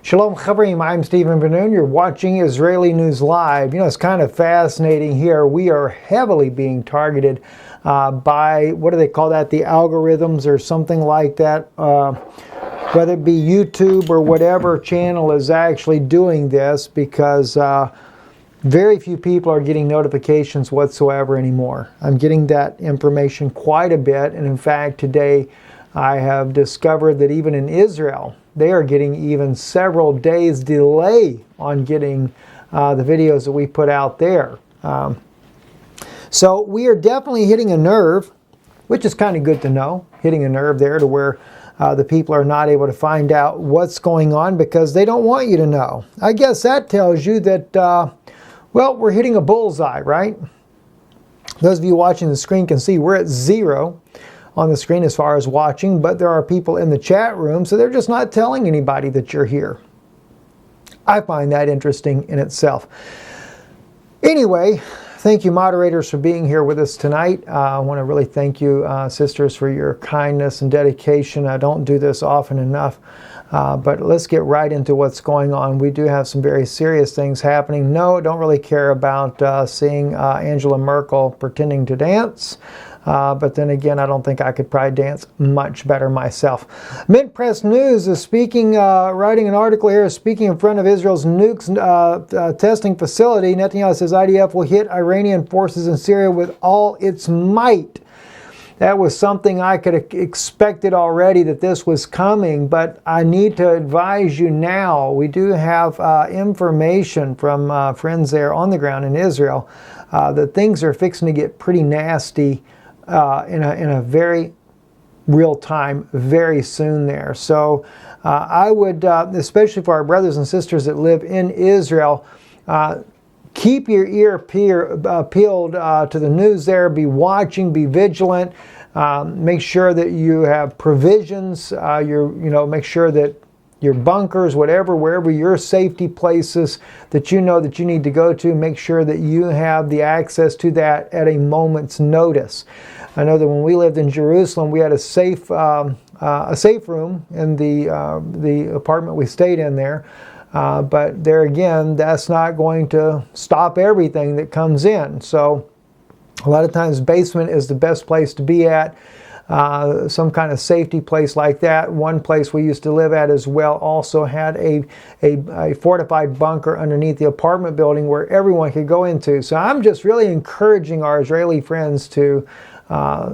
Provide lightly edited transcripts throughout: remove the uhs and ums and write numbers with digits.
Shalom Chavrim, I'm Stephen Ben-Nun. You're watching Israeli News Live. You know, it's kind of fascinating here. We are heavily being targeted by, what do they call that, the algorithms or something like that. Whether it be YouTube or whatever channel is actually doing this, because very few people are getting notifications whatsoever anymore. I'm getting that information quite a bit, and in fact today I have discovered that even in Israel, they are getting even several days delay on getting the videos that we put out there. So we are definitely hitting a nerve, which is kind of good to know, hitting a nerve there to where the people are not able to find out what's going on because they don't want you to know. I guess that tells you that, well, we're hitting a bullseye, right? Those of you watching the screen can see we're at 0 on the screen as far as watching, but there are people in the chat room, so they're just not telling anybody that you're here. I find that interesting in itself. Anyway, thank you moderators for being here with us tonight. I want to really thank you sisters for your kindness and dedication. I don't do this often enough, but let's get right into what's going on. We do have some very serious things happening. No, don't really care about seeing Angela Merkel pretending to dance. But then again, I don't think I could probably dance much better myself. Mint Press News is speaking, writing an article here, speaking in front of Israel's nukes testing facility. Netanyahu says IDF will hit Iranian forces in Syria with all its might. That was something I could have expected already, that this was coming, but I need to advise you now. We do have information from friends there on the ground in Israel that things are fixing to get pretty nasty in a very real time, very soon there. So I would, especially for our brothers and sisters that live in Israel, keep your ear peeled to the news there. Be watching, be vigilant. Make sure that you have provisions. Make sure that your bunkers, wherever your safety places that you know that you need to go to, make sure that you have the access to that at a moment's notice. I know that when we lived in Jerusalem, we had a safe room in the apartment we stayed in there. But there again, that's not going to stop everything that comes in. So a lot of times basement is the best place to be at. Some kind of safety place like that. One place we used to live at as well also had a fortified bunker underneath the apartment building where everyone could go into. So I'm just really encouraging our Israeli friends to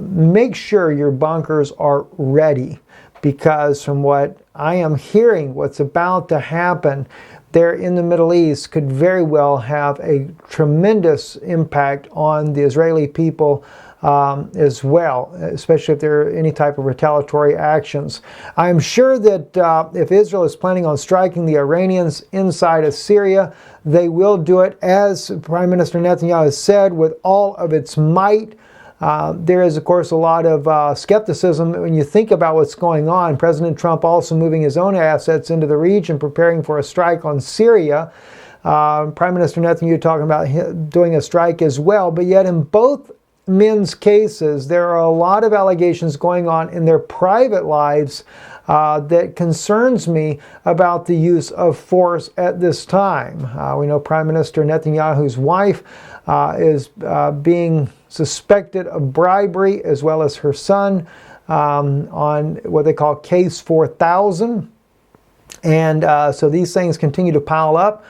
make sure your bunkers are ready, because from what I am hearing, what's about to happen there in the Middle East could very well have a tremendous impact on the Israeli people as well, especially if there are any type of retaliatory actions. I'm sure that if Israel is planning on striking the Iranians inside of Syria, they will do it, as Prime Minister Netanyahu has said, with all of its might. There is, of course, a lot of skepticism when you think about what's going on. President Trump also moving his own assets into the region, preparing for a strike on Syria. Prime Minister Netanyahu talking about doing a strike as well. But yet in both men's cases, there are a lot of allegations going on in their private lives that concerns me about the use of force at this time. We know Prime Minister Netanyahu's wife is being suspected of bribery, as well as her son, on what they call Case 4000. And so these things continue to pile up.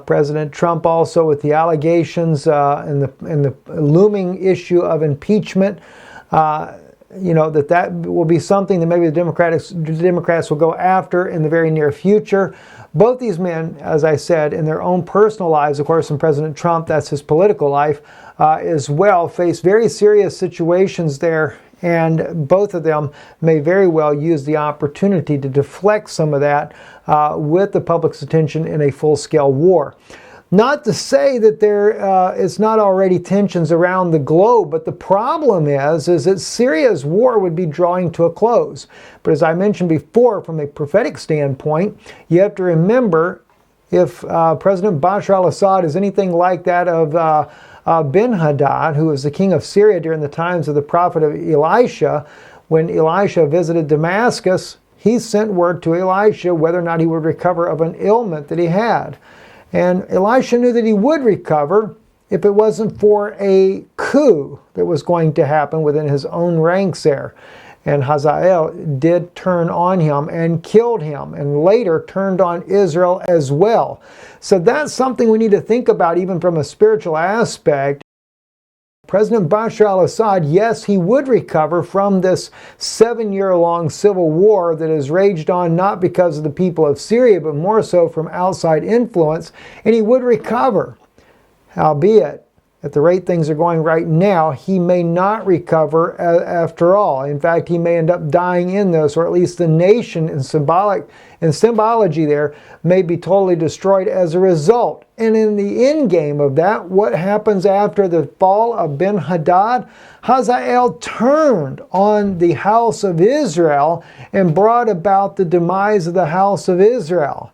President Trump also with the allegations in the looming issue of impeachment. That will be something that maybe the Democrats will go after in the very near future. Both these men, as I said, in their own personal lives, of course, and President Trump, that's his political life, as well, face very serious situations there. And both of them may very well use the opportunity to deflect some of that with the public's attention in a full-scale war. Not to say that there is not already tensions around the globe, but the problem is that Syria's war would be drawing to a close. But as I mentioned before, from a prophetic standpoint, you have to remember, if President Bashar al-Assad is anything like that of Ben-Hadad, who was the king of Syria during the times of the prophet of Elisha, when Elisha visited Damascus, he sent word to Elisha whether or not he would recover of an ailment that he had. And Elisha knew that he would recover if it wasn't for a coup that was going to happen within his own ranks there. And Hazael did turn on him and killed him, and later turned on Israel as well. So that's something we need to think about even from a spiritual aspect. President Bashar al-Assad, yes, he would recover from this 7-year-long civil war that has raged on not because of the people of Syria, but more so from outside influence, and he would recover. Albeit, at the rate things are going right now, he may not recover after all. In fact, he may end up dying in this, or at least the nation in symbology there may be totally destroyed as a result. And in the end game of that, what happens after the fall of Ben-Hadad? Hazael turned on the house of Israel and brought about the demise of the house of Israel.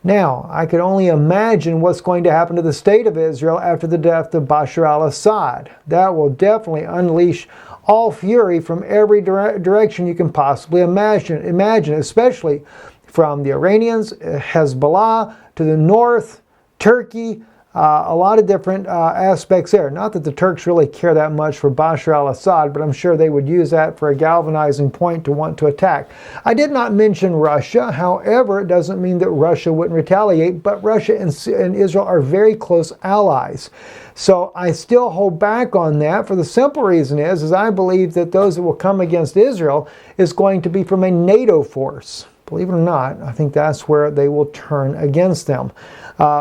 Now, I could only imagine what's going to happen to the state of Israel after the death of Bashar al-Assad. That will definitely unleash all fury from every direction you can possibly imagine, especially from the Iranians, Hezbollah, to the north, Turkey, a lot of different aspects there. Not that the Turks really care that much for Bashar al-Assad, but I'm sure they would use that for a galvanizing point to want to attack. I did not mention Russia. However, it doesn't mean that Russia wouldn't retaliate, but Russia and Israel are very close allies. So I still hold back on that for the simple reason is I believe that those that will come against Israel is going to be from a NATO force. Believe it or not, I think that's where they will turn against them.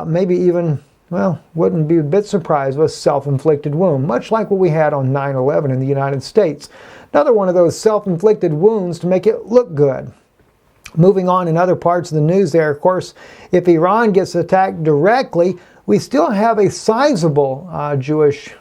Maybe even, well, wouldn't be a bit surprised with a self-inflicted wound, much like what we had on 9/11 in the United States. Another one of those self-inflicted wounds to make it look good. Moving on in other parts of the news there, of course, if Iran gets attacked directly, we still have a sizable Jewish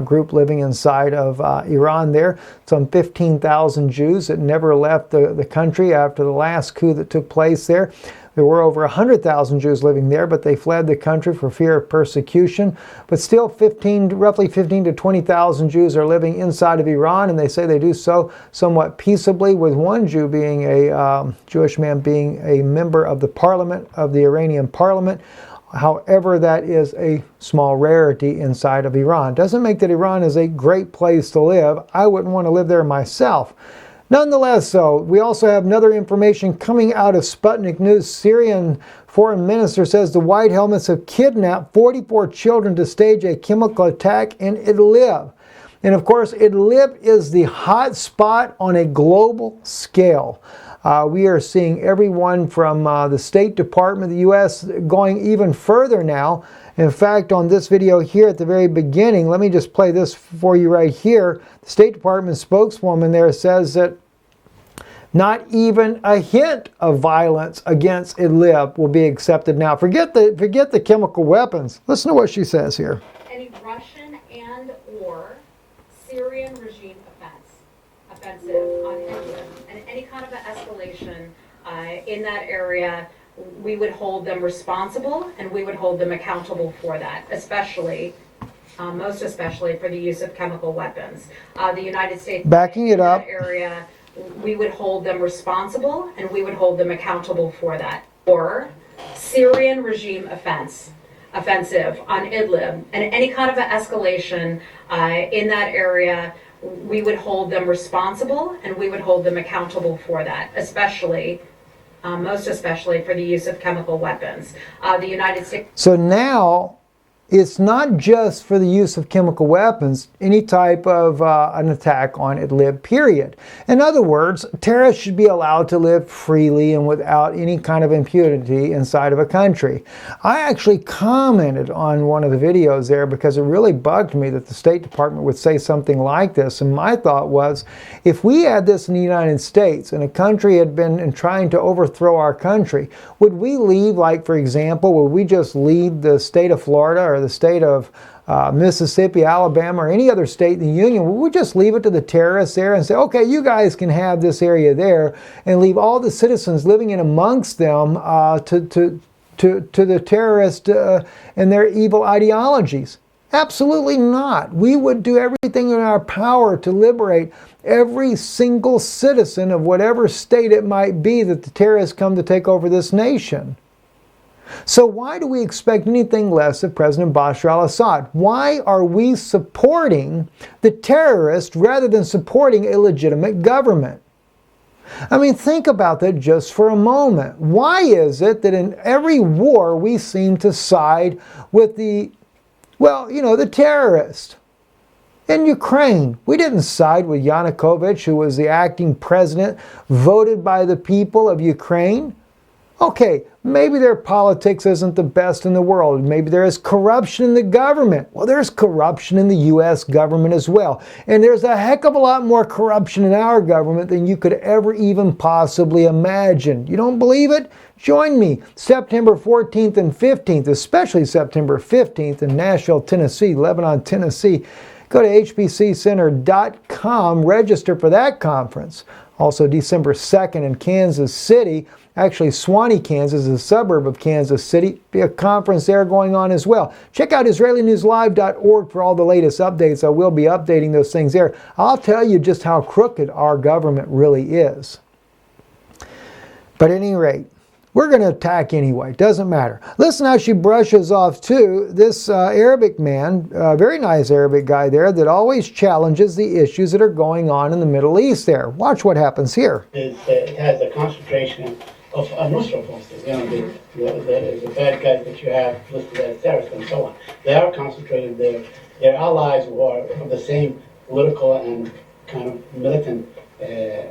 group living inside of Iran there. Some 15,000 Jews that never left the country after the last coup that took place there. There were over 100,000 Jews living there, but they fled the country for fear of persecution. But still, roughly 15 to 20,000 Jews are living inside of Iran, and they say they do so somewhat peaceably, with one Jew being a Jewish man being a member of the parliament, of the Iranian parliament. However, that is a small rarity inside of Iran. Doesn't make that Iran is a great place to live. I wouldn't want to live there myself. Nonetheless, though, we also have another information coming out of Sputnik News. Syrian foreign minister says the White Helmets have kidnapped 44 children to stage a chemical attack in Idlib. And of course, Idlib is the hot spot on a global scale. We are seeing everyone from the State Department of the U.S. going even further now. In fact, on this video here at the very beginning, let me just play this for you right here. The State Department spokeswoman there says that not even a hint of violence against Idlib will be accepted now. Forget the chemical weapons. Listen to what she says here. Any Russian and or Syrian regime offensive on Idlib and any kind of an escalation in that area, we would hold them responsible and we would hold them accountable for that, especially, most especially for the use of chemical weapons. The United States, backing it up, area, we would hold them responsible and we would hold them accountable for that. Or Syrian regime offensive on Idlib and any kind of an escalation in that area, we would hold them responsible and we would hold them accountable for that, especially, most especially for the use of chemical weapons. The United States. So now it's not just for the use of chemical weapons, any type of an attack on Idlib, period. In other words, terrorists should be allowed to live freely and without any kind of impunity inside of a country. I actually commented on one of the videos there because it really bugged me that the State Department would say something like this. And my thought was, if we had this in the United States and a country had been trying to overthrow our country, would we leave, like for example, would we just leave the state of Florida or the state of Mississippi, Alabama, or any other state in the Union? Would we just leave it to the terrorists there and say, okay, you guys can have this area there, and leave all the citizens living in amongst them to the terrorists and their evil ideologies? Absolutely not. We would do everything in our power to liberate every single citizen of whatever state it might be that the terrorists come to take over this nation. So why do we expect anything less of President Bashar al-Assad? Why are we supporting the terrorist rather than supporting a legitimate government? I mean, think about that just for a moment. Why is it that in every war we seem to side with the terrorist? In Ukraine, we didn't side with Yanukovych, who was the acting president voted by the people of Ukraine. Okay, maybe their politics isn't the best in the world. Maybe there is corruption in the government. Well, there's corruption in the U.S. government as well. And there's a heck of a lot more corruption in our government than you could ever even possibly imagine. You don't believe it? Join me September 14th and 15th, especially September 15th in Nashville, Tennessee, Lebanon, Tennessee. Go to hbccenter.com, register for that conference. Also December 2nd in Kansas City. Actually, Swanee, Kansas is a suburb of Kansas City. Be a conference there going on as well. Check out IsraeliNewsLive.org for all the latest updates. I will be updating those things there. I'll tell you just how crooked our government really is. But at any rate, we're going to attack anyway. Doesn't matter. Listen how she brushes off, too, this Arabic man, very nice Arabic guy there, that always challenges the issues that are going on in the Middle East there. Watch what happens here. It has a concentration of Nusra forces, the bad guys that you have listed as terrorists and so on. They are concentrated there. Their allies who are of the same political and kind of militant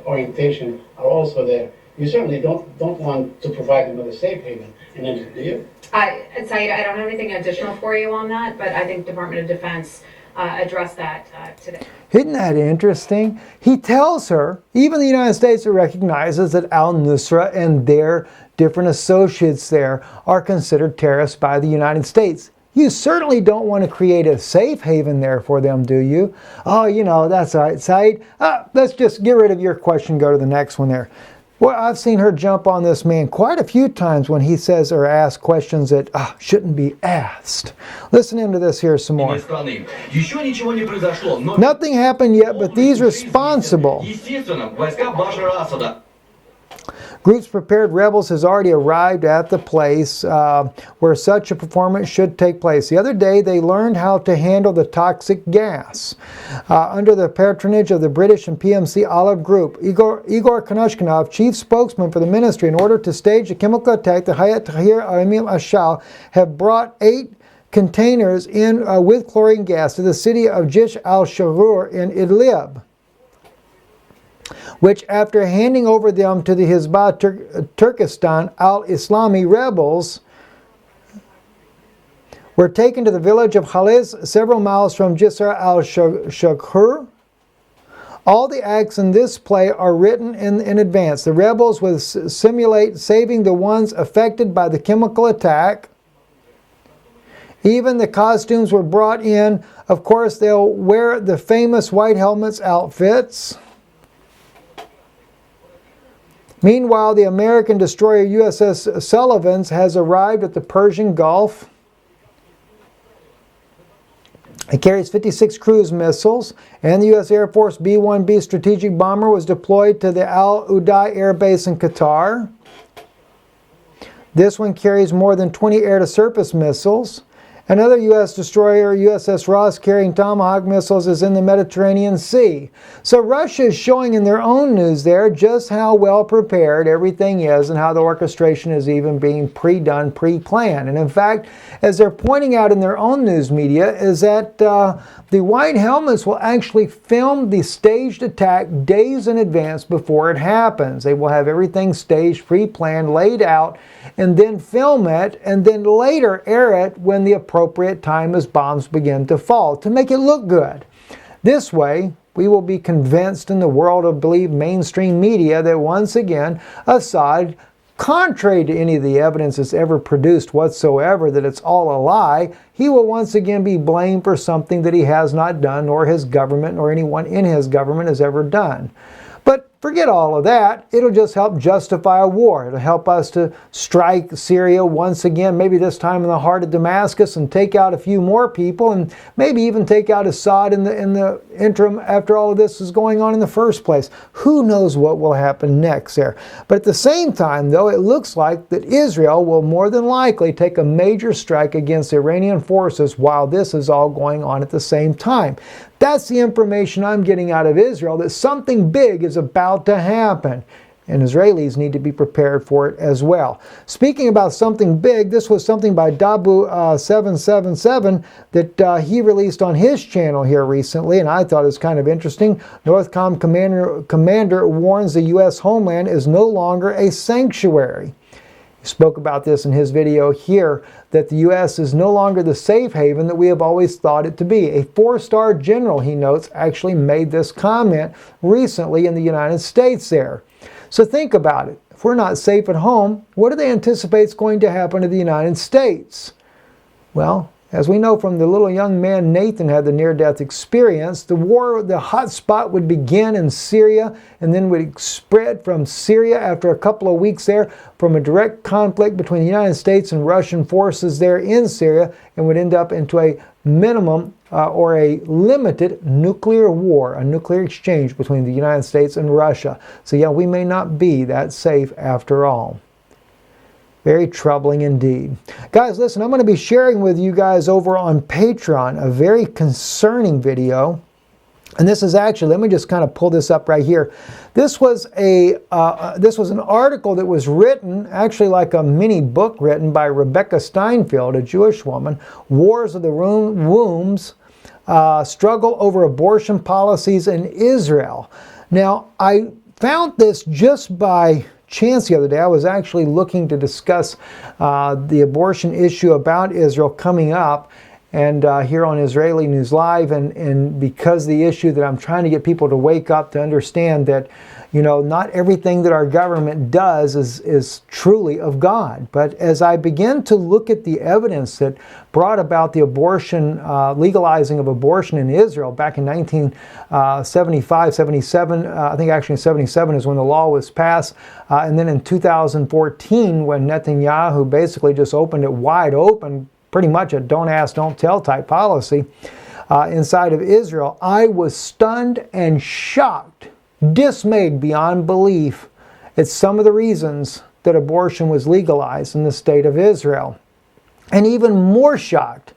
orientation are also there. You certainly don't want to provide them with a safe haven, and then do you? Saeed, I don't have anything additional for you on that, but I think Department of Defense addressed that today. Isn't that interesting? He tells her, even the United States recognizes that al-Nusra and their different associates there are considered terrorists by the United States. You certainly don't want to create a safe haven there for them, do you? Oh, that's all right, Saeed. Let's just get rid of your question, go to the next one there. Well, I've seen her jump on this man quite a few times when he says or asks questions that shouldn't be asked. Listen into this here some more. Nothing happened yet, but these responsible groups prepared rebels has already arrived at the place where such a performance should take place. The other day, they learned how to handle the toxic gas. Under the patronage of the British and PMC Olive Group, Igor Konoshkinov, chief spokesman for the ministry, in order to stage a chemical attack, the Hayat Tahrir Aramim Ashal have brought 8 containers in with chlorine gas to the city of Jish al-Shahur in Idlib, which after handing over them to the Hizbah Turkestan al-Islami rebels were taken to the village of Khaliz, several miles from Jisr al-Shakhur. All the acts in this play are written in advance. The rebels would simulate saving the ones affected by the chemical attack. Even the costumes were brought in. Of course, they'll wear the famous white helmets outfits. Meanwhile, the American destroyer USS Sullivan's has arrived at the Persian Gulf. It carries 56 cruise missiles, and the U.S. Air Force B-1B strategic bomber was deployed to the Al Uday Air Base in Qatar. This one carries more than 20 air-to-surface missiles. Another U.S. destroyer, USS Ross, carrying Tomahawk missiles, is in the Mediterranean Sea. So Russia is showing in their own news there just how well prepared everything is and how the orchestration is even being pre-done, pre-planned. And in fact, as they're pointing out in their own news media, is that the White Helmets will actually film the staged attack days in advance before it happens. They will have everything staged, pre-planned, laid out, and then film it, and then later air it when the appropriate time as bombs begin to fall, to make it look good. This way, we will be convinced in the world of, believe, mainstream media that once again, Assad, contrary to any of the evidence that's ever produced whatsoever, that it's all a lie, he will once again be blamed for something that he has not done, nor his government, nor anyone in his government has ever done. But forget all of that. It'll just help justify a war. It'll help us to strike Syria once again, maybe this time in the heart of Damascus, and take out a few more people, and maybe even take out Assad in the interim after all of this is going on in the first place. Who knows what will happen next there. But at the same time, though, it looks like that Israel will more than likely take a major strike against Iranian forces while this is all going on at the same time. That's the information I'm getting out of Israel, that something big is about to happen. And Israelis need to be prepared for it as well. Speaking about something big, this was something by Dabu777 that he released on his channel here recently, and I thought it was kind of interesting. Northcom commander warns the U.S. Homeland is no longer a sanctuary. He spoke about this in his video here, that the U.S. is no longer the safe haven that we have always thought it to be. A 4-star general, he notes, actually made this comment recently in the United States there. So think about it. If we're not safe at home, what do they anticipate is going to happen to the United States? Well, as we know from the little young man Nathan had the near-death experience, the war, the hot spot would begin in Syria and then would spread from Syria after a couple of weeks there from a direct conflict between the United States and Russian forces there in Syria, and would end up into a minimum or a limited nuclear war, a nuclear exchange between the United States and Russia. So yeah, we may not be that safe after all. Very troubling indeed. Guys, listen, I'm going to be sharing with you guys over on Patreon a very concerning video. And this is actually, let me just kind of pull this up right here. This was an article that was written, actually like a mini book written by Rebecca Steinfeld, a Jewish woman, Wars of the Wombs, Struggle Over Abortion Policies in Israel. Now, I found this just by chance the other day. I was actually looking to discuss the abortion issue about Israel coming up, and here on Israeli News Live, and because the issue that I'm trying to get people to wake up to understand that, you know, not everything that our government does is truly of God. But as I began to look at the evidence that brought about the abortion, legalizing of abortion in Israel back in 1975, 77, I think actually 77 is when the law was passed, and then in 2014 when Netanyahu basically just opened it wide open, pretty much a don't ask, don't tell type policy inside of Israel, I was stunned and shocked, dismayed beyond belief at some of the reasons that abortion was legalized in the state of Israel. And even more shocked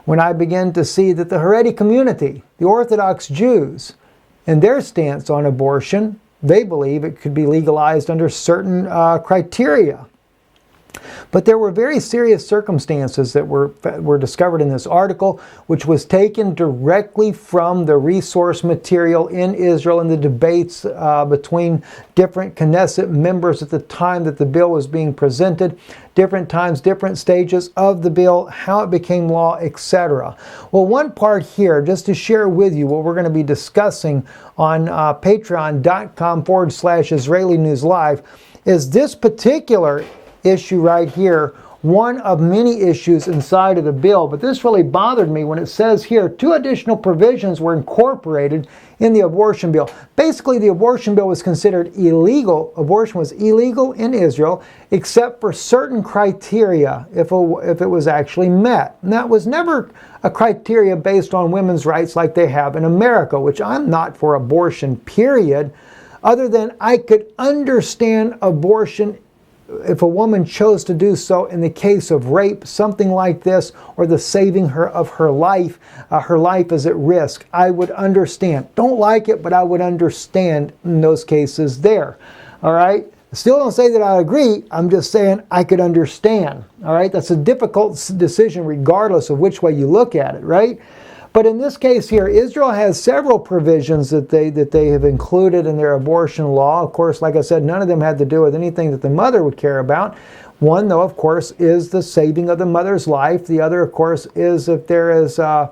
when I began to see that the Haredi community, the Orthodox Jews, and their stance on abortion, they believe it could be legalized under certain criteria. But there were very serious circumstances that were discovered in this article, which was taken directly from the resource material in Israel and the debates between different Knesset members at the time that the bill was being presented, different times, different stages of the bill, how it became law, etc. Well, one part here, just to share with you what we're going to be discussing on patreon.com/Israeli News Live, is this particular issue right here, one of many issues inside of the bill. But this really bothered me when it says here 2 additional provisions were incorporated in the abortion bill. Basically, the abortion bill was considered illegal. Abortion was illegal in Israel except for certain criteria if it was actually met. And that was never a criteria based on women's rights like they have in America, which I'm not for abortion, period, other than I could understand abortion if a woman chose to do so in the case of rape, something like this, or the saving her of her life is at risk. I would understand. Don't like it, but I would understand in those cases there. All right? Still don't say that I agree. I'm just saying I could understand. All right? That's a difficult decision regardless of which way you look at it, right? But in this case here, Israel has several provisions that they have included in their abortion law. Of course, like I said, none of them had to do with anything that the mother would care about. One, though, of course, is the saving of the mother's life. The other, of course, is if there is a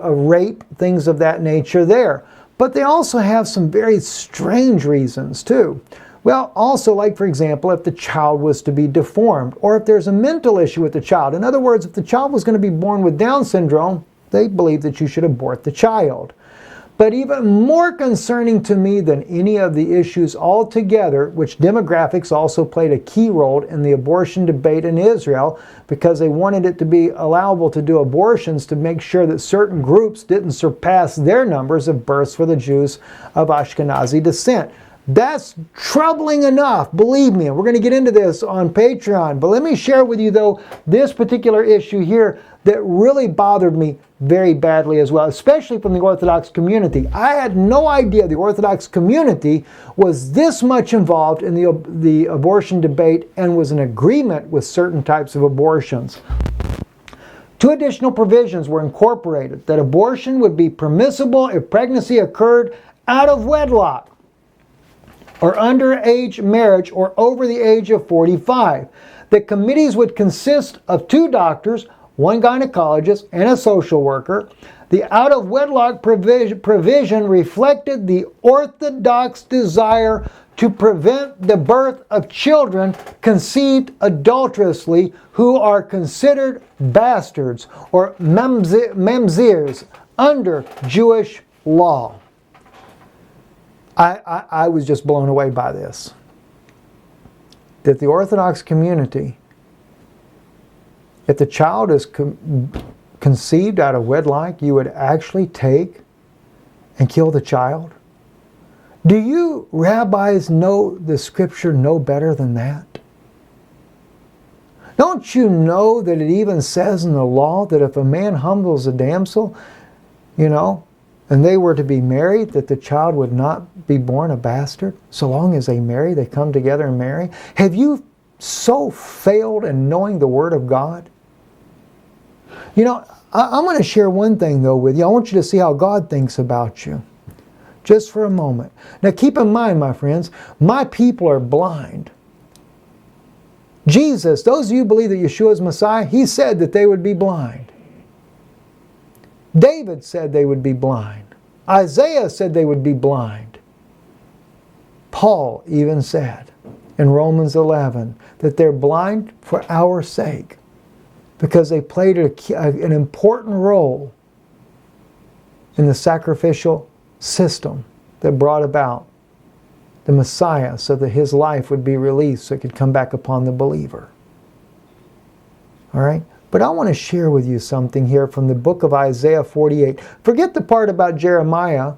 rape, things of that nature there. But they also have some very strange reasons, too. Well, also, like, for example, if the child was to be deformed, or if there's a mental issue with the child. In other words, if the child was going to be born with Down syndrome, they believe that you should abort the child. But even more concerning to me than any of the issues altogether, which demographics also played a key role in the abortion debate in Israel, because they wanted it to be allowable to do abortions to make sure that certain groups didn't surpass their numbers of births for the Jews of Ashkenazi descent. That's troubling enough, believe me. We're going to get into this on Patreon. But let me share with you, though, this particular issue here that really bothered me very badly as well, especially from the Orthodox community. I had no idea the Orthodox community was this much involved in the abortion debate and was in agreement with certain types of abortions. 2 additional provisions were incorporated: that abortion would be permissible if pregnancy occurred out of wedlock, or underage marriage, or over the age of 45. The committees would consist of 2 doctors, 1 gynecologist, and a social worker. The out-of-wedlock provision reflected the Orthodox desire to prevent the birth of children conceived adulterously who are considered bastards or mamzeers under Jewish law. I was just blown away by this. That the Orthodox community, if the child is conceived out of wedlock, you would actually take and kill the child? Do you rabbis know the scripture no better than that? Don't you know that it even says in the law that if a man humbles a damsel, and they were to be married, that the child would not be born a bastard? So long as they marry, they come together and marry. Have you so failed in knowing the Word of God? I'm going to share one thing, though, with you. I want you to see how God thinks about you. Just for a moment. Now, keep in mind, my friends, my people are blind. Jesus, those of you who believe that Yeshua is Messiah, He said that they would be blind. David said they would be blind. Isaiah said they would be blind. Paul even said in Romans 11 that they're blind for our sake because they played an important role in the sacrificial system that brought about the Messiah so that His life would be released so it could come back upon the believer. All right? But I want to share with you something here from the book of Isaiah 48. Forget the part about Jeremiah.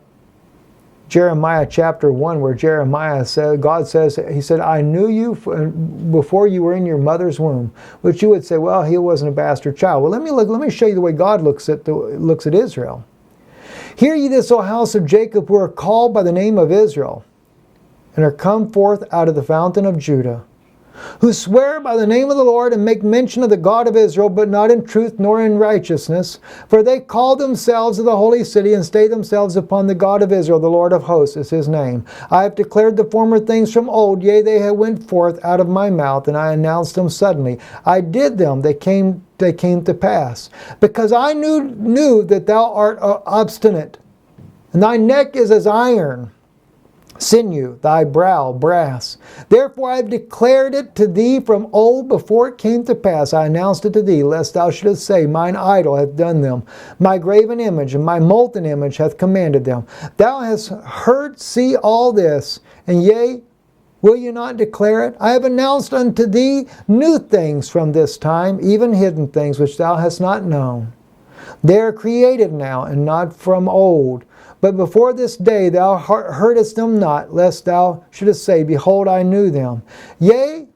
Jeremiah chapter 1, where Jeremiah said, God says, He said, I knew you before you were in your mother's womb. Which you would say, well, he wasn't a bastard child. Well, let me show you the way God looks at Israel. Hear ye this, O house of Jacob, who are called by the name of Israel, and are come forth out of the fountain of Judah, who swear by the name of the Lord and make mention of the God of Israel, but not in truth nor in righteousness. For they call themselves of the holy city and stay themselves upon the God of Israel. The Lord of hosts is His name. I have declared the former things from old. Yea, they have went forth out of my mouth, and I announced them suddenly. I did them, they came to pass. Because I knew that thou art obstinate, and thy neck is as iron, sinew, thy brow brass. Therefore I have declared it to thee from old before it came to pass. I announced it to thee, lest thou shouldest say, mine idol hath done them. My graven image and my molten image hath commanded them. Thou hast heard, see all this, and yea, will you not declare it? I have announced unto thee new things from this time, even hidden things which thou hast not known. They are created now, and not from old. But before this day thou heardest them not, lest thou shouldest say, behold, I knew them. Yea,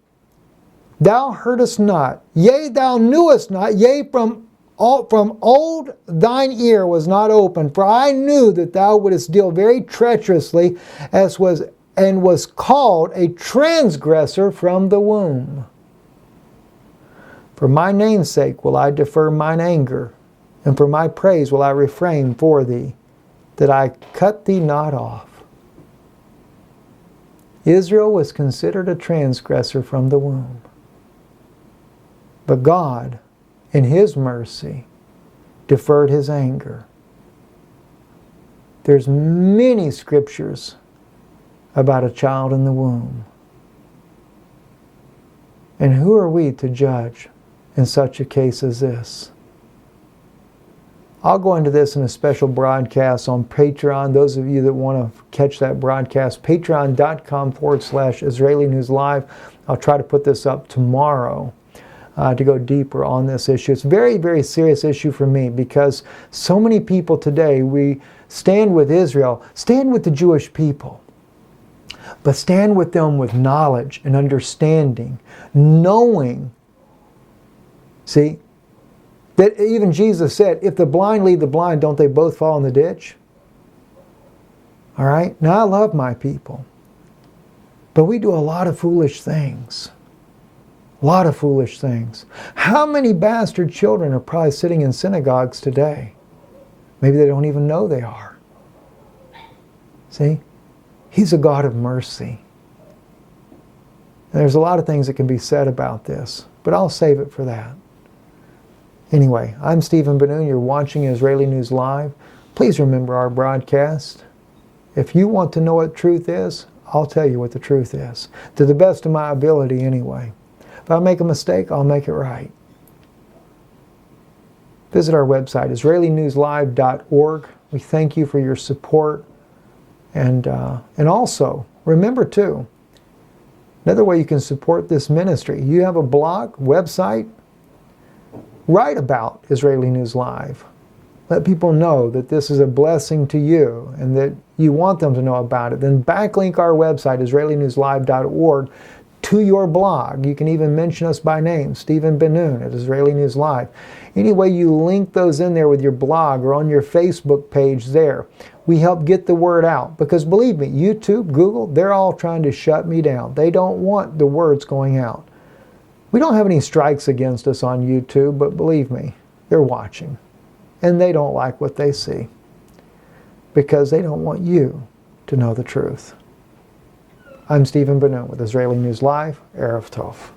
thou heardest not. Yea, thou knewest not. Yea, from old thine ear was not open. For I knew that thou wouldest deal very treacherously, and was called a transgressor from the womb. For my name's sake will I defer mine anger, and for my praise will I refrain for thee, that I cut thee not off. Israel was considered a transgressor from the womb. But God, in His mercy, deferred His anger. There's many scriptures about a child in the womb. And who are we to judge in such a case as this? I'll go into this in a special broadcast on Patreon. Those of you that want to catch that broadcast, patreon.com/Israeli News Live. I'll try to put this up tomorrow to go deeper on this issue. It's a very, very serious issue for me because so many people today, we stand with Israel, stand with the Jewish people, but stand with them with knowledge and understanding, knowing, see, that even Jesus said, if the blind lead the blind, don't they both fall in the ditch? All right? Now, I love my people, but we do a lot of foolish things. A lot of foolish things. How many bastard children are probably sitting in synagogues today? Maybe they don't even know they are. See? He's a God of mercy. And there's a lot of things that can be said about this, but I'll save it for that. Anyway, I'm Stephen Ben-Nun. You're watching Israeli News Live. Please remember our broadcast. If you want to know what truth is, I'll tell you what the truth is. To the best of my ability anyway. If I make a mistake, I'll make it right. Visit our website, IsraeliNewsLive.org. We thank you for your support. And also, remember too, another way you can support this ministry, you have a blog, website, write about Israeli News Live. Let people know that this is a blessing to you and that you want them to know about it. Then backlink our website, IsraeliNewsLive.org, to your blog. You can even mention us by name, Stephen Ben-Nun at Israeli News Live. Any way you link those in there with your blog or on your Facebook page there, we help get the word out. Because believe me, YouTube, Google, they're all trying to shut me down. They don't want the words going out. We don't have any strikes against us on YouTube, but believe me, they're watching. And they don't like what they see. Because they don't want you to know the truth. I'm Stephen Ben-Nun with Israeli News Live, Erev Tov.